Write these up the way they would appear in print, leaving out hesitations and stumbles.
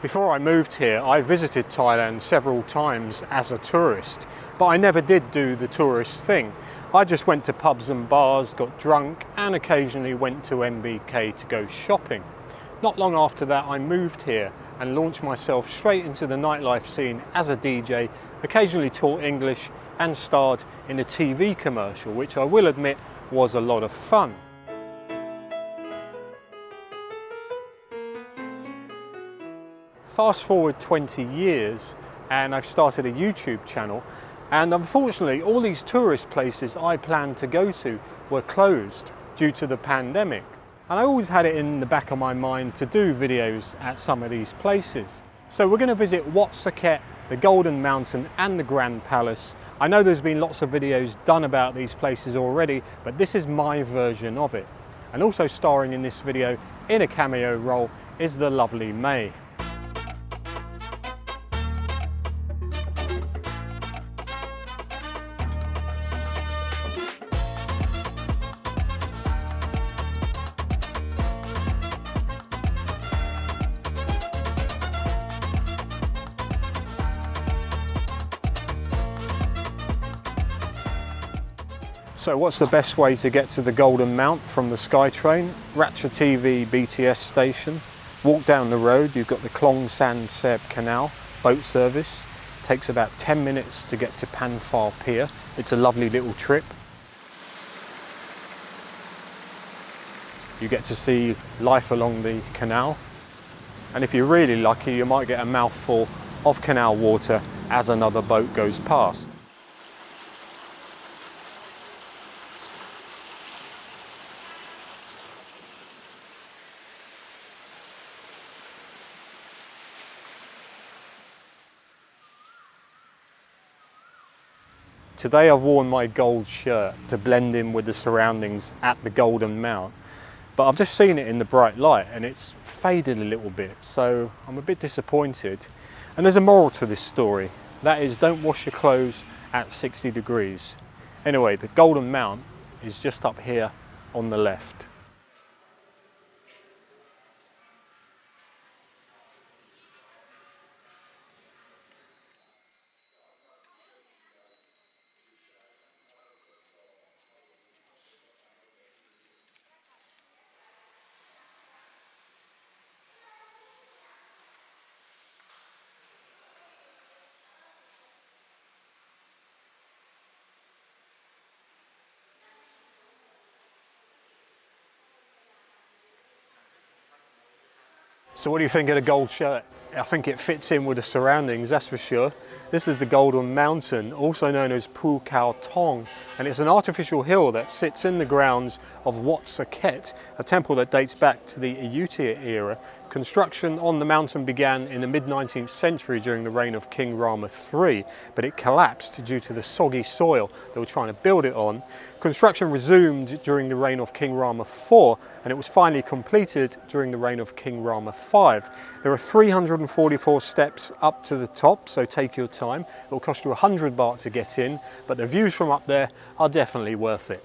Before I moved here, I visited Thailand several times as a tourist, but I never did do the tourist thing. I just went to pubs and bars, got drunk, and occasionally went to MBK to go shopping. Not long after that, I moved here and launched myself straight into the nightlife scene as a DJ, occasionally taught English and starred in a TV commercial, which I will admit was a lot of fun. Fast forward 20 years and I've started a YouTube channel, and unfortunately all these tourist places I planned to go to were closed due to the pandemic. And I always had it in the back of my mind to do videos at some of these places. So we're going to visit Wat Saket, the Golden Mountain and the Grand Palace. I know there's been lots of videos done about these places already, but this is my version of it. And also starring in this video in a cameo role is the lovely May. So what's the best way to get to the Golden Mount from the SkyTrain? Ratchathewi BTS station. Walk down the road, you've got the Klong San Seb Canal boat service. Takes about 10 minutes to get to Phra Pier. It's a lovely little trip. You get to see life along the canal. And if you're really lucky, you might get a mouthful of canal water as another boat goes past. Today I've worn my gold shirt to blend in with the surroundings at the Golden Mount, but I've just seen it in the bright light and it's faded a little bit, so I'm a bit disappointed. And there's a moral to this story, that is, don't wash your clothes at 60 degrees. Anyway, the Golden Mount is just up here on the left. So what do you think of the gold shirt? I think it fits in with the surroundings, that's for sure. This is the Golden Mountain, also known as Phra Khao Thong, and it's an artificial hill that sits in the grounds of Wat Saket, a temple that dates back to the Ayutthaya era. Construction on the mountain began in the mid-19th century during the reign of King Rama III, but it collapsed due to the soggy soil they were trying to build it on. Construction resumed during the reign of King Rama IV, and it was finally completed during the reign of King Rama V. There are 344 steps up to the top, so take your time. It will cost you 100 baht to get in, but the views from up there are definitely worth it.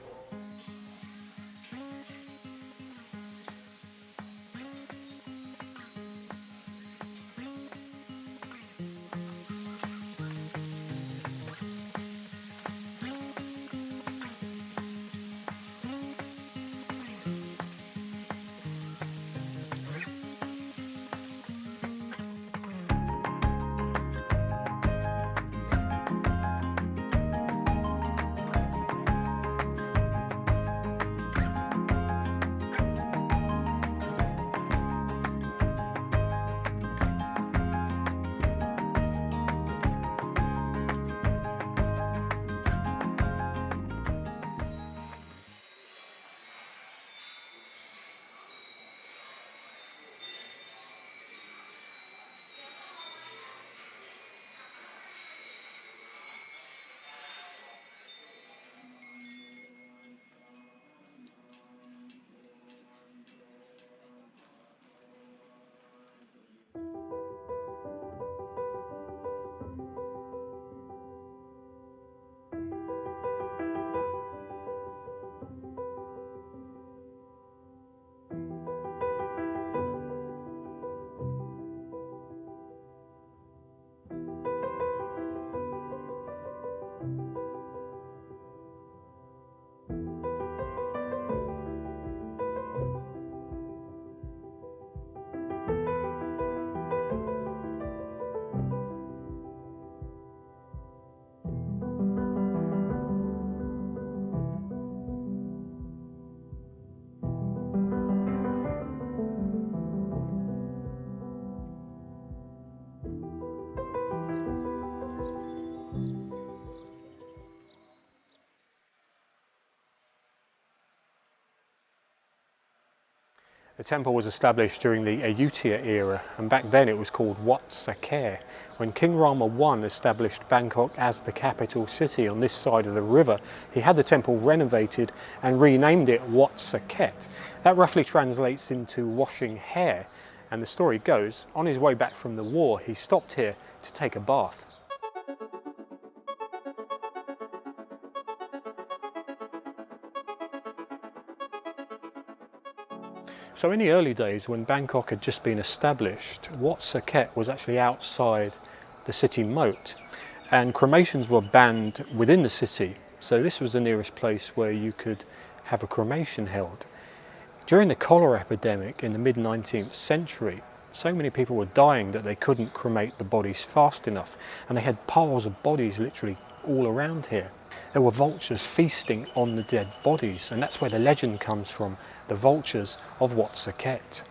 The temple was established during the Ayutthaya era, and back then it was called Wat Saket. When King Rama I established Bangkok as the capital city on this side of the river, he had the temple renovated and renamed it Wat Saket. That roughly translates into washing hair, and the story goes, on his way back from the war, he stopped here to take a bath. So in the early days, when Bangkok had just been established, Wat Saket was actually outside the city moat, and cremations were banned within the city. So this was the nearest place where you could have a cremation held. During the cholera epidemic in the mid-19th century, so many people were dying that they couldn't cremate the bodies fast enough, and they had piles of bodies literally all around here. There were vultures feasting on the dead bodies, and that's where the legend comes from, the vultures of Wat Saket.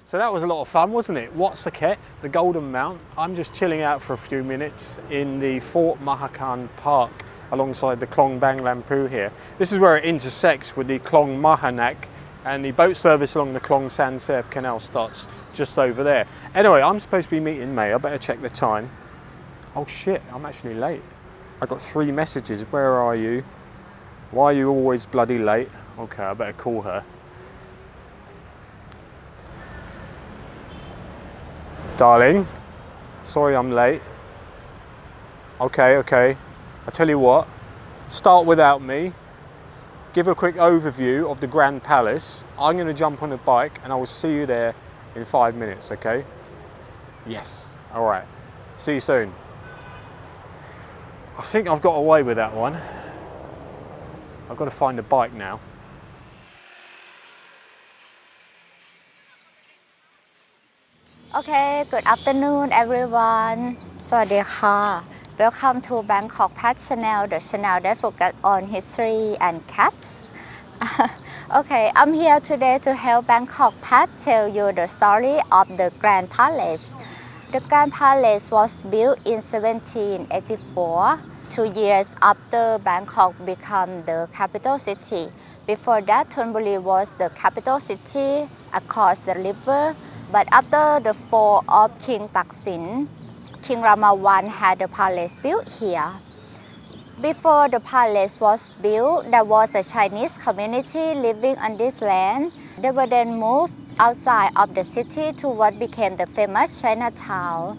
So that was a lot of fun, wasn't it? Wat Saket, the Golden Mount. I'm just chilling out for a few minutes in the Fort Mahakan Park alongside the Klong Bang Lampu here. This is where it intersects with the Klong Mahanak, and the boat service along the Klong San Seb Canal starts just over there. Anyway, I'm supposed to be meeting May. I better check the time. Oh shit, I'm actually late. I got 3 messages. Where are you? Why are you always bloody late? Okay, I better call her. Darling, sorry I'm late. Okay. I tell you what, start without me. Give a quick overview of the Grand Palace. I'm going to jump on a bike and I will see you there in 5 minutes, okay? Yes, all right. See you soon. I think I've got away with that one. I've got to find a bike now. Okay, good afternoon everyone. สวัสดีค่ะ Welcome to Bangkok Pet Channel, the channel that focuses on history and cats. Okay, I'm here today to help Bangkok Pet tell you the story of the Grand Palace. The Grand Palace was built in 1784, 2 years after Bangkok became the capital city. Before that, Thonburi was the capital city across the river. But after the fall of King Taksin, King Rama I had the palace built here. Before the palace was built, there was a Chinese community living on this land. They were then moved outside of the city to what became the famous Chinatown.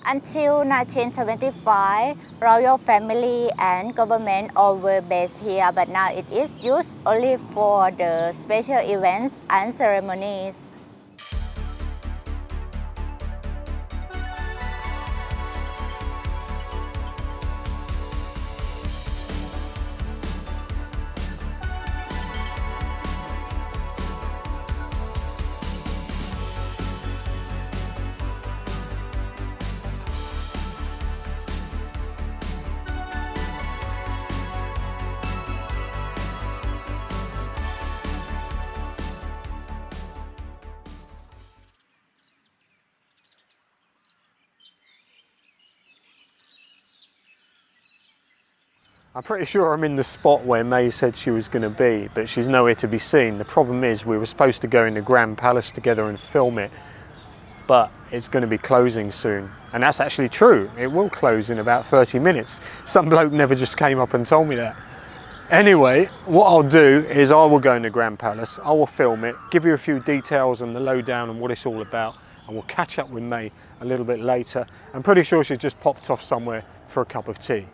Until 1975, royal family and government all were based here, but now it is used only for the special events and ceremonies. I'm pretty sure I'm in the spot where May said she was going to be, but she's nowhere to be seen. The problem is we were supposed to go in the Grand Palace together and film it, but it's going to be closing soon. And that's actually true. It will close in about 30 minutes. Some bloke never just came up and told me that. Anyway, what I'll do is I will go in the Grand Palace, I will film it, give you a few details on the lowdown and what it's all about, and we'll catch up with May a little bit later. I'm pretty sure she just popped off somewhere for a cup of tea.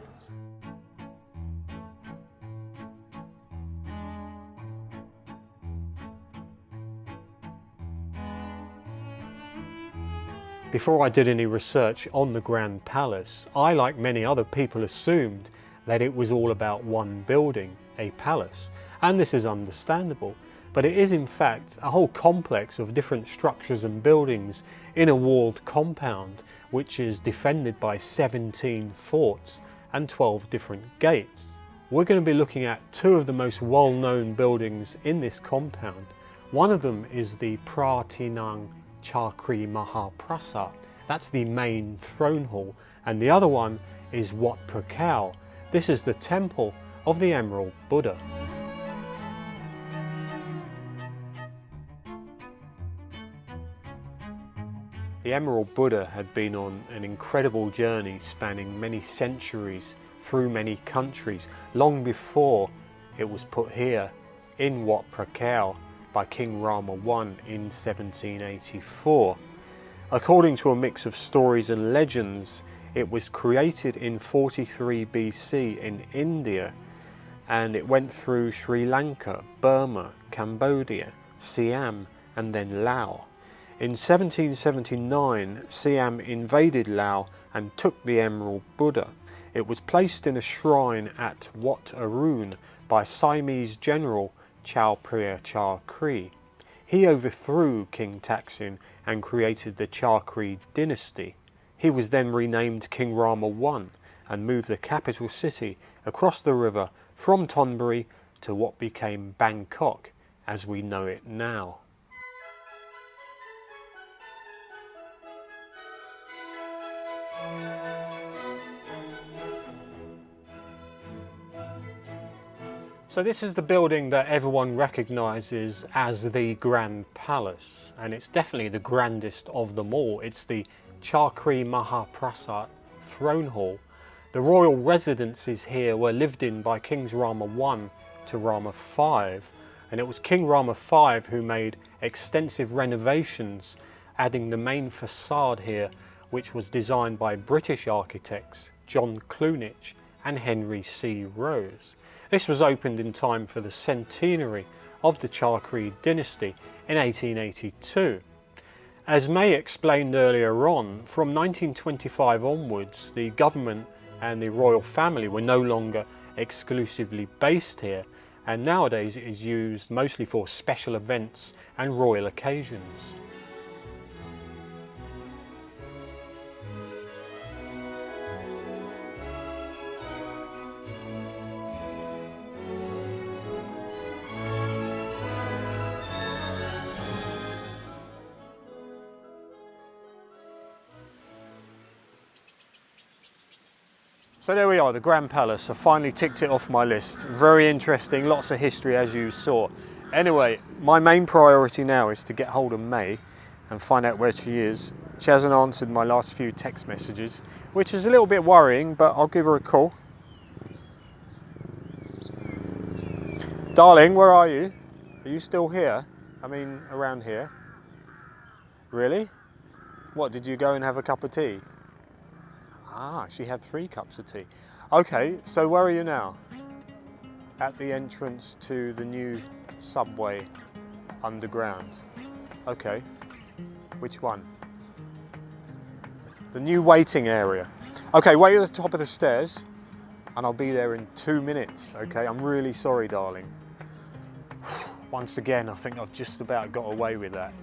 Before I did any research on the Grand Palace, I, like many other people, assumed that it was all about one building, a palace, and this is understandable, but it is in fact a whole complex of different structures and buildings in a walled compound which is defended by 17 forts and 12 different gates. We're going to be looking at two of the most well-known buildings in this compound. One of them is the Phra Thinang Chakri Maha Prasat, that's the main throne hall, and the other one is Wat Prakaew. This is the temple of the Emerald Buddha. The Emerald Buddha had been on an incredible journey spanning many centuries through many countries long before it was put here in Wat Prakaew by King Rama I in 1784. According to a mix of stories and legends, it was created in 43 BC in India, and it went through Sri Lanka, Burma, Cambodia, Siam and then Laos. In 1779, Siam invaded Laos and took the Emerald Buddha. It was placed in a shrine at Wat Arun by Siamese general Chao Chakri. He overthrew King Taksin and created the Chakri Dynasty. He was then renamed King Rama I and moved the capital city across the river from Thonburi to what became Bangkok as we know it now. So this is the building that everyone recognises as the Grand Palace, and it's definitely the grandest of them all. It's the Chakri Maha Prasat throne hall. The royal residences here were lived in by Kings Rama I to Rama V, and it was King Rama V who made extensive renovations, adding the main facade here, which was designed by British architects John Clunich and Henry C. Rose. This was opened in time for the centenary of the Chakri Dynasty in 1882. As May explained earlier on, from 1925 onwards, the government and the royal family were no longer exclusively based here, and nowadays it is used mostly for special events and royal occasions. So there we are, the Grand Palace. I finally ticked it off my list. Very interesting, lots of history as you saw. Anyway, my main priority now is to get hold of May and find out where she is. She hasn't answered my last few text messages, which is a little bit worrying, but I'll give her a call. Darling, where are you? Are you still here? I mean, around here? Really? What, did you go and have a cup of tea? Ah, she had 3 cups of tea. Okay, so where are you now? At the entrance to the new subway underground. Okay, which one? The new waiting area. Okay, wait at the top of the stairs and I'll be there in 2 minutes, okay? I'm really sorry, darling. Once again, I think I've just about got away with that.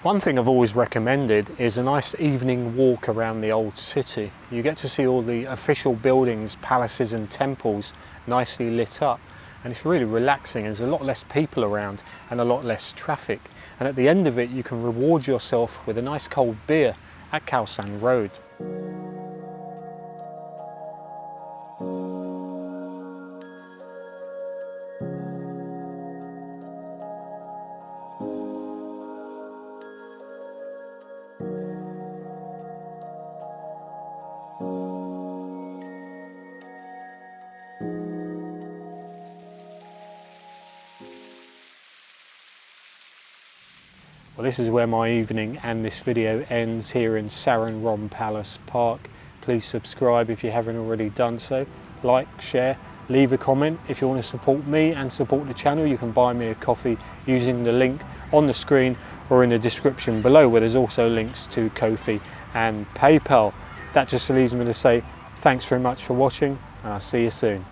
One thing I've always recommended is a nice evening walk around the old city. You get to see all the official buildings, palaces and temples nicely lit up, and it's really relaxing. There's a lot less people around and a lot less traffic, and at the end of it you can reward yourself with a nice cold beer at Khao San Road. Well, this is where my evening and this video ends here in Saranrom Palace Park. Please subscribe if you haven't already done so. Like, share, leave a comment. If you want to support me and support the channel, you can buy me a coffee using the link on the screen or in the description below, where there's also links to Ko-fi and PayPal. That just leaves me to say thanks very much for watching, and I'll see you soon.